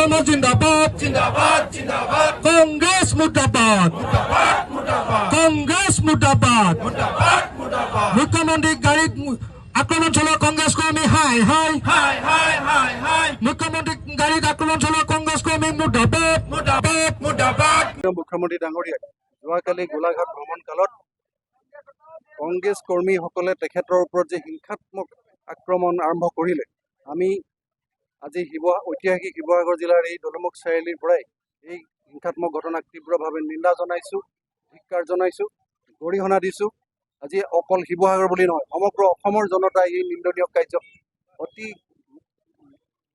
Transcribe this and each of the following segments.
ছাত্রসংঘ জিন্দাবাদ জিন্দাবাদ জিন্দাবাদ কংগ্রেস মুর্দাবাদ মুর্দাবাদ মুর্দাবাদ কংগ্রেস মুর্দাবাদ মুর্দাবাদ মুর্দাবাদ মুখ্যমন্ত্রী গাড়ি আক্রমণ চালা কংগ্রেস কর্মী হাই হাই হাই হাই হাই হাই মুখ্যমন্ত্রী গাড়ীত আক্রমণ চালা কংগ্রেস কর্মী মুৰ্দাবাদ মুৰ্দাবাদ মুৰ্দাবাদ মুখ্যমন্ত্ৰী ডাঙৰীয়াক যোৱাকালি গোলাঘাট ভ্ৰমণ কালত কংগ্ৰেছ কৰ্মীসকলে তেখেতৰ ওপৰত যে হিংসাত্মক আক্ৰমণ আৰম্ভ কৰিলে, আমি আজি ঐতিহাসিক শিৱসাগৰ জিলাৰ এই দলমুখ চাৰিআলিৰ পৰাই এই হিংসাত্মক ঘটনাক তীব্ৰভাৱে নিন্দা জনাইছোঁ, ধিক্কাৰ জনাইছোঁ, গৰিহণা দিছোঁ। আজি অকল শিৱসাগৰ বুলি নহয়, সমগ্ৰ অসমৰ জনতাই এই নিন্দনীয় কাৰ্যক অতি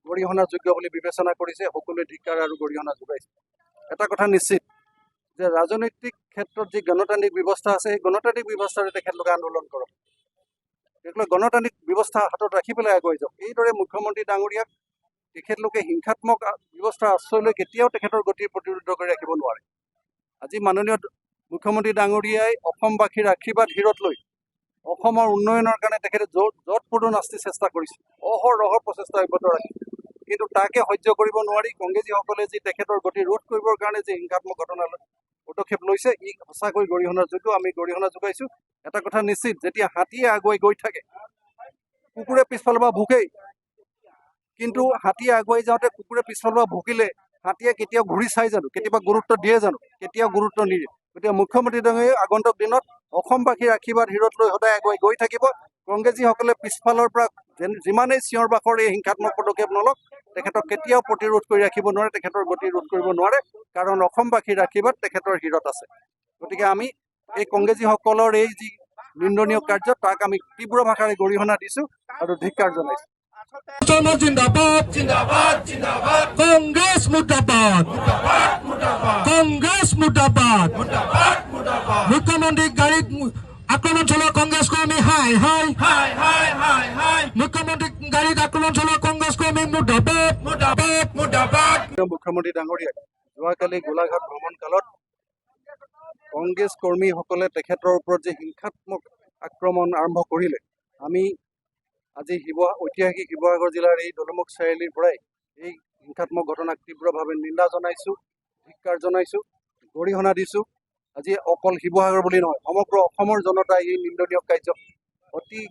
গৰিহণাযোগ্য বুলি বিবেচনা কৰিছে, সকলোৱে ধিক্কাৰ আৰু গৰিহণা যোগাইছে। এটা কথা নিশ্চিত যে ৰাজনৈতিক ক্ষেত্ৰত যি গণতান্ত্ৰিক ব্যৱস্থা আছে, সেই গণতান্ত্ৰিক ব্যৱস্থাৰে তেখেতলোকে আন্দোলন কৰক, তেখেতলোকে গণতান্ত্ৰিক ব্যৱস্থা হাতত ৰাখি পেলাই আগুৱাই যাওক। এইদৰে মুখ্যমন্ত্ৰী ডাঙৰীয়াক তেখেতলোকে হিংসাত্মক ব্যৱস্থাৰ আশ্ৰয় লৈ কেতিয়াও তেখেতৰ গতি প্ৰতিৰোধ কৰি ৰাখিব নোৱাৰে। আজি মাননীয় মুখ্যমন্ত্ৰী ডাঙৰীয়াই অসমবাসীৰ আশীৰ্বাদ হিৰত লৈ অসমৰ উন্নয়নৰ কাৰণে তেখেতে য'ত পদো নাস্তি চেষ্টা কৰিছে, অহৰহ প্ৰচেষ্টা অব্যাহত ৰাখিছে। কিন্তু তাকে সহ্য কৰিব নোৱাৰি কংগ্ৰেছীসকলে যি তেখেতৰ গতি ৰোধ কৰিবৰ কাৰণে যি হিংসাত্মক ঘটনা পদক্ষেপ লৈছে, ই সঁচাকৈ গৰিহণাৰ যোগ্য, আমি গৰিহণা যোগাইছোঁ। এটা কথা নিশ্চিত, যেতিয়া হাতীয়ে আগুৱাই গৈ থাকে কুকুৰে পিছফালৰ পৰা ভুকেই, কিন্তু হাতীয়ে আগুৱাই যাওঁতে কুকুৰে পিছফালৰ পৰা ভুকিলে হাতীয়ে কেতিয়াও ঘূৰি চাই জানো, কেতিয়াবা গুৰুত্ব দিয়ে জানো? কেতিয়াও গুৰুত্ব নিদিয়ে। গতিকে মুখ্যমন্ত্ৰী ডাঙৰীয়াই আগন্তুক দিনত অসমবাসীৰ আশীৰ্বাদ হিৰত লৈ সদায় আগুৱাই গৈ থাকিব। কংগ্ৰেছীসকলে পিছফালৰ পৰা যিমানেই চিঞৰ বাখৰ এই হিংসাত্মক পদক্ষেপ নলওক, তেখেতক কেতিয়াও প্ৰতিৰোধ কৰি ৰাখিব নোৱাৰে, তেখেতৰ গতি ৰোধ কৰিব নোৱাৰে, কাৰণ অসমবাসীৰ আশীৰ্বাদ তেখেতৰ হিৰত আছে। গতিকে আমি এই কংগ্ৰেছীসকলৰ এই যি নিন্দনীয় কাৰ্য, তাক আমি তীব্ৰ ভাষাৰে গৰিহণা দিছোঁ আৰু ধিক্কাৰ জনাইছোঁ। ছাত্রসংঘ জিন্দাবাদ জিন্দাবাদ জিন্দাবাদ কংগ্রেস মুর্দাবাদ মুর্দাবাদ মুর্দাবাদ কংগ্রেস মুর্দাবাদ মুর্দাবাদ মুর্দাবাদ মুখ্যমন্ত্রী গাড়ীত আক্রমণ চালা কংগ্রেস কর্মী হাই হাই হাই হাই হাই হাই মুখ্যমন্ত্রী গাড়ীত আক্রমণ চালা কংগ্রেস কর্মী মুৰ্দাবাদ মুৰ্দাবাদ মুৰ্দাবাদ মুখ্যমন্ত্ৰী ডাঙৰীয়াক যোৱাকালি গোলাঘাট ভ্ৰমণ কালত কংগ্ৰেছ কৰ্মীসকলে তেখেতৰ ওপৰত যে হিংসাত্মক আক্ৰমণ আৰম্ভ কৰিলে, আমি আজি ঐতিহাসিক শিৱসাগৰ জিলাৰ এই দলমুখ চাৰিআলিৰ পৰাই এই হিংসাত্মক ঘটনাক তীব্ৰভাৱে নিন্দা জনাইছোঁ, ধিক্কাৰ জনাইছোঁ, গৰিহণা দিছোঁ। আজি অকল শিৱসাগৰ বুলি নহয়, সমগ্ৰ অসমৰ জনতাই এই নিন্দনীয় কাৰ্যক অতি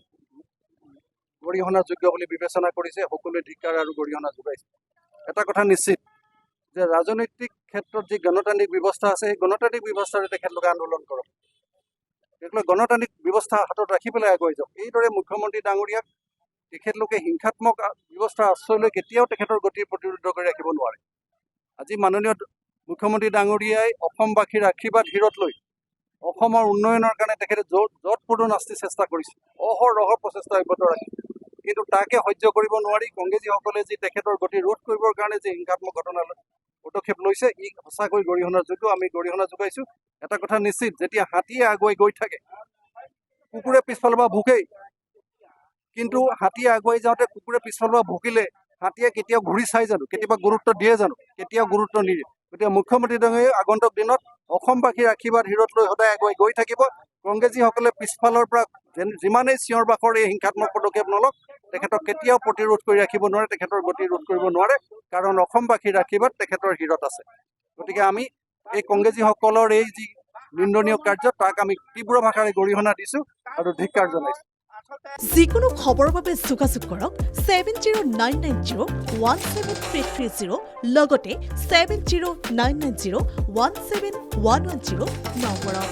গৰিহণাযোগ্য বুলি বিবেচনা কৰিছে, সকলোৱে ধিক্কাৰ আৰু গৰিহণা যোগাইছে। এটা কথা নিশ্চিত যে ৰাজনৈতিক ক্ষেত্ৰত যি গণতান্ত্ৰিক ব্যৱস্থা আছে, সেই গণতান্ত্ৰিক ব্যৱস্থাৰে তেখেতলোকে আন্দোলন কৰক, তেখেতলোকে গণতান্ত্ৰিক ব্যৱস্থা হাতত ৰাখি পেলাই আগুৱাই যাওক। এইদৰে মুখ্যমন্ত্ৰী ডাঙৰীয়াক তেখেতলোকে হিংসাত্মক ব্যৱস্থাৰ আশ্ৰয় লৈ কেতিয়াও তেখেতৰ গতি প্ৰতিৰোধ কৰি ৰাখিব নোৱাৰে। আজি মাননীয় মুখ্যমন্ত্ৰী ডাঙৰীয়াই অসমবাসীৰ আশীৰ্বাদ হিৰত লৈ অসমৰ উন্নয়নৰ কাৰণে তেখেতে য'ত পদো নাস্তি চেষ্টা কৰিছে, অহৰহ প্ৰচেষ্টা অব্যাহত ৰাখিছে। কিন্তু তাকে সহ্য কৰিব নোৱাৰি কংগ্ৰেছীসকলে যি তেখেতৰ গতি ৰোধ কৰিবৰ কাৰণে যি হিংসাত্মক ঘটনা পদক্ষেপ লৈছে, ই সঁচাকৈ গৰিহণাৰ যোগ্য, আমি গৰিহণা যোগাইছোঁ। এটা কথা নিশ্চিত, যেতিয়া হাতীয়ে আগুৱাই গৈ থাকে কুকুৰে পিছফালৰ পৰা ভুকেই, কিন্তু হাতীয়ে আগুৱাই যাওঁতে কুকুৰে পিছফালৰ পৰা ভুকিলে হাতীয়ে কেতিয়াও ঘূৰি চাই জানো, কেতিয়াবা গুৰুত্ব দিয়ে জানো? কেতিয়াও গুৰুত্ব নিদিয়ে। গতিকে মুখ্যমন্ত্ৰী ডাঙৰীয়াই আগন্তুক দিনত অসমবাসীৰ আশীৰ্বাদ হিৰত লৈ সদায় আগুৱাই গৈ থাকিব। কংগ্ৰেছীসকলে পিছফালৰ পৰা যিমানেই চিঞৰ বাখৰ এই হিংসাত্মক পদক্ষেপ নলওক, তেখেতক কেতিয়াও প্ৰতিৰোধ কৰি ৰাখিব নোৱাৰে, তেখেতৰ গতি ৰোধ কৰিব নোৱাৰে, কাৰণ অসমবাসীৰ আশীৰ্বাদ তেখেতৰ হিৰত আছে। গতিকে আমি এই কংগ্ৰেছীসকলৰ এই যি নিন্দনীয় কাৰ্য, তাক আমি তীব্ৰ ভাষাৰে গৰিহণা দিছোঁ আৰু ধিক্কাৰ জনাইছোঁ। যিকোনো খবৰৰ বাবে যোগাযোগ কৰক 7099017330 লগতে 7099017110 নম্বৰত।